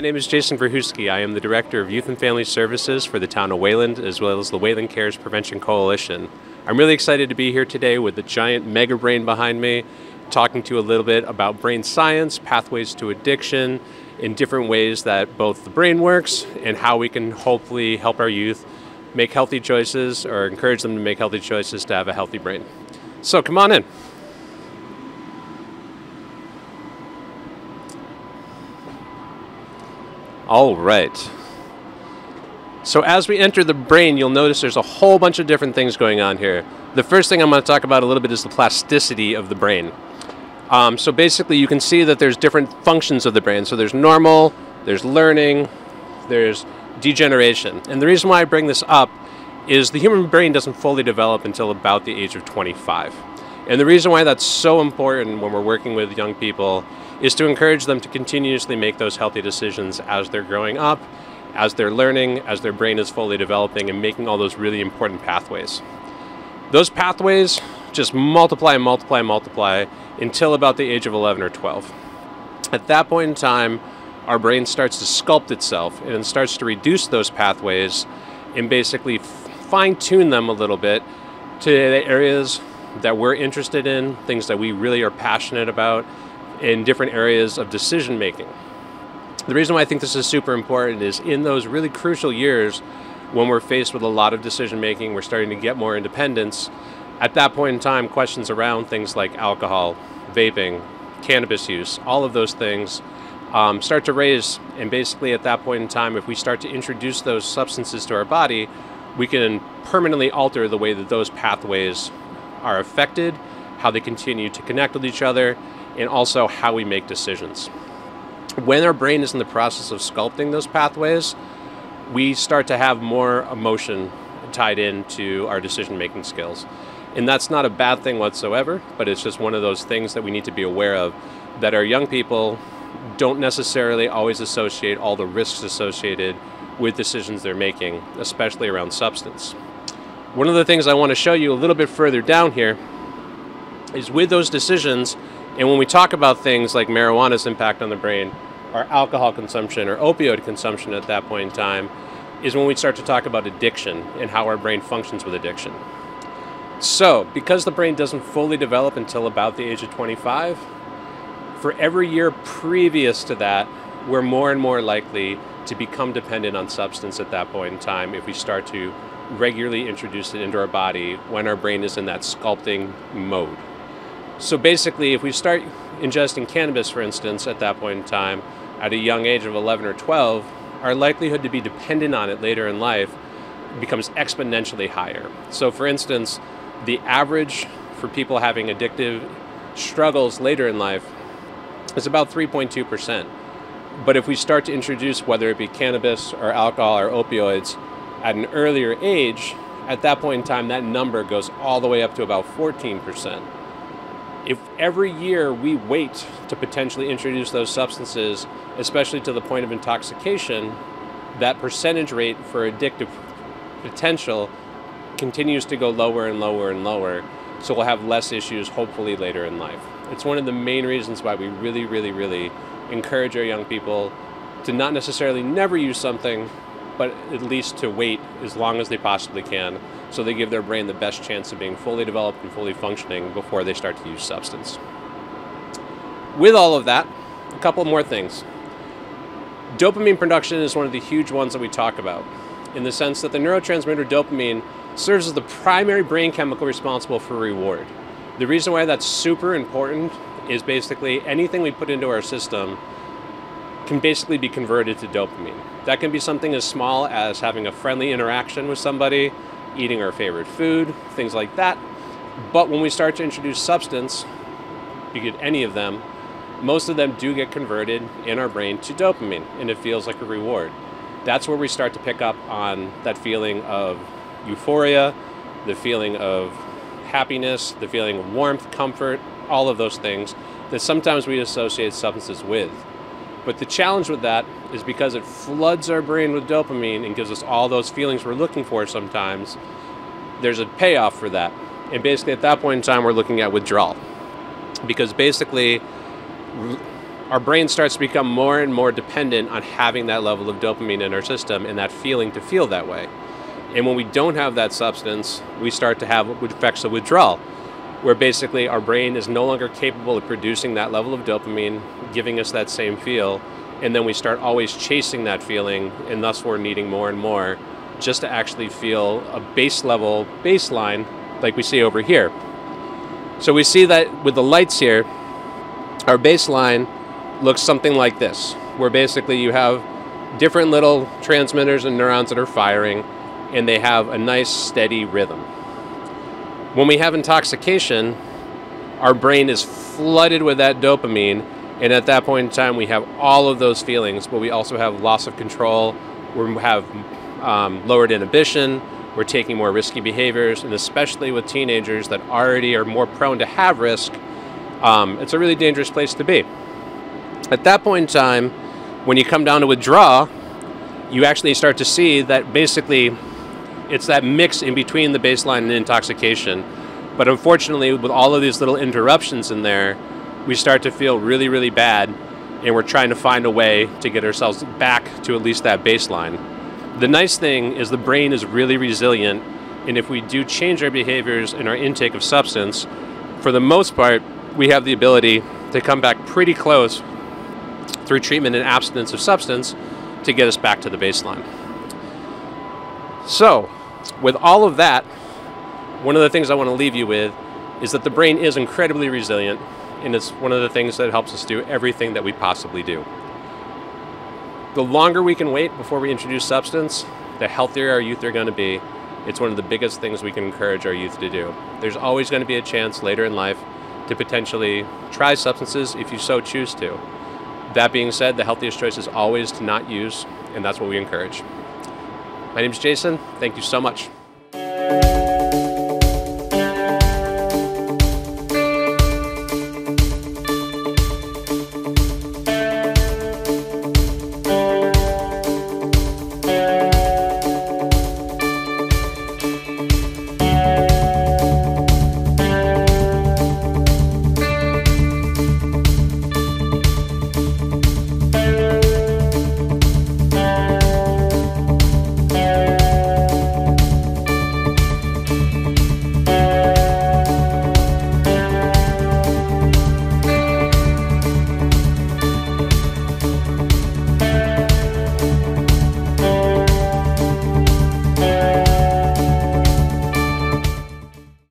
name is Jason Verhoosky. I am the Director of Youth and Family Services for the town of Wayland, as well as the Wayland Cares Prevention Coalition. I'm really excited to be here today with the giant mega brain behind me, talking to you a little bit about brain science, pathways to addiction, in different ways that both the brain works and how we can hopefully help our youth make healthy choices or encourage them to make healthy choices to have a healthy brain. So come on in. All right. So as we enter the brain, you'll notice there's a whole bunch of different things going on here. The first thing I'm going to talk about a little bit is the plasticity of the brain. So basically you can see that there's different functions of the brain. So there's normal, there's learning, there's degeneration. And the reason why I bring this up is the human brain doesn't fully develop until about the age of 25. And the reason why that's so important when we're working with young people is to encourage them to continuously make those healthy decisions as they're growing up, as they're learning, as their brain is fully developing and making all those really important pathways. Those pathways just multiply and multiply and multiply until about the age of 11 or 12. At that point in time, our brain starts to sculpt itself and it starts to reduce those pathways and basically fine-tune them a little bit to the areas that we're interested in, things that we really are passionate about, in different areas of decision making. The reason why I think this is super important is in those really crucial years when we're faced with a lot of decision making, we're starting to get more independence. At that point in time, questions around things like alcohol, vaping, cannabis use, all of those things start to raise. And basically at that point in time, if we start to introduce those substances to our body, we can permanently alter the way that those pathways are affected, how they continue to connect with each other, and also how we make decisions. When our brain is in the process of sculpting those pathways, we start to have more emotion tied into our decision-making skills. And that's not a bad thing whatsoever, but it's just one of those things that we need to be aware of, that our young people don't necessarily always associate all the risks associated with decisions they're making, especially around substance. One of the things I want to show you a little bit further down here is with those decisions, and when we talk about things like marijuana's impact on the brain, or alcohol consumption, or opioid consumption at that point in time, is when we start to talk about addiction and how our brain functions with addiction. So, because the brain doesn't fully develop until about the age of 25, for every year previous to that, we're more and more likely to become dependent on substance at that point in time if we start to regularly introduce it into our body when our brain is in that sculpting mode. So basically, if we start ingesting cannabis, for instance, at that point in time, at a young age of 11 or 12, our likelihood to be dependent on it later in life becomes exponentially higher. So for instance, the average for people having addictive struggles later in life is about 3.2%. But if we start to introduce, whether it be cannabis or alcohol or opioids, at an earlier age, at that point in time, that number goes all the way up to about 14%. If every year we wait to potentially introduce those substances, especially to the point of intoxication, that percentage rate for addictive potential continues to go lower and lower and lower, so we'll have less issues hopefully later in life. It's one of the main reasons why we really encourage our young people to not necessarily never use something, but at least to wait as long as they possibly can, so they give their brain the best chance of being fully developed and fully functioning before they start to use substance. With all of that, a couple more things. Dopamine production is one of the huge ones that we talk about, in the sense that the neurotransmitter dopamine serves as the primary brain chemical responsible for reward. The reason why that's super important is basically anything we put into our system can basically be converted to dopamine. That can be something as small as having a friendly interaction with somebody, eating our favorite food, things like that. But when we start to introduce substance, you get any of them, most of them do get converted in our brain to dopamine, and it feels like a reward. That's where we start to pick up on that feeling of euphoria, the feeling of happiness, the feeling of warmth, comfort, all of those things that sometimes we associate substances with. But the challenge with that is because it floods our brain with dopamine and gives us all those feelings we're looking for sometimes, there's a payoff for that. And basically at that point in time, we're looking at withdrawal. Because basically, our brain starts to become more and more dependent on having that level of dopamine in our system and that feeling to feel that way. And when we don't have that substance, we start to have effects of withdrawal, where basically our brain is no longer capable of producing that level of dopamine, giving us that same feel, and then we start always chasing that feeling, and thus we're needing more and more just to actually feel a base level baseline like we see over here. So we see that with the lights here, our baseline looks something like this, where basically you have different little transmitters and neurons that are firing, and they have a nice steady rhythm. When we have intoxication, our brain is flooded with that dopamine, and at that point in time we have all of those feelings, but we also have loss of control, we have lowered inhibition, we're taking more risky behaviors, and especially with teenagers that already are more prone to have risk, it's a really dangerous place to be. At that point in time, when you come down to withdraw, you actually start to see that basically it's that mix in between the baseline and intoxication. But unfortunately, with all of these little interruptions in there, we start to feel really, really bad, and we're trying to find a way to get ourselves back to at least that baseline. The nice thing is the brain is really resilient, and if we do change our behaviors and our intake of substance, for the most part, we have the ability to come back pretty close through treatment and abstinence of substance to get us back to the baseline. So, with all of that, one of the things I want to leave you with is that the brain is incredibly resilient, and it's one of the things that helps us do everything that we possibly do. The longer we can wait before we introduce substance, the healthier our youth are going to be. It's one of the biggest things we can encourage our youth to do. There's always going to be a chance later in life to potentially try substances if you so choose to. That being said, the healthiest choice is always to not use, and that's what we encourage. My name is Jason. Thank you so much.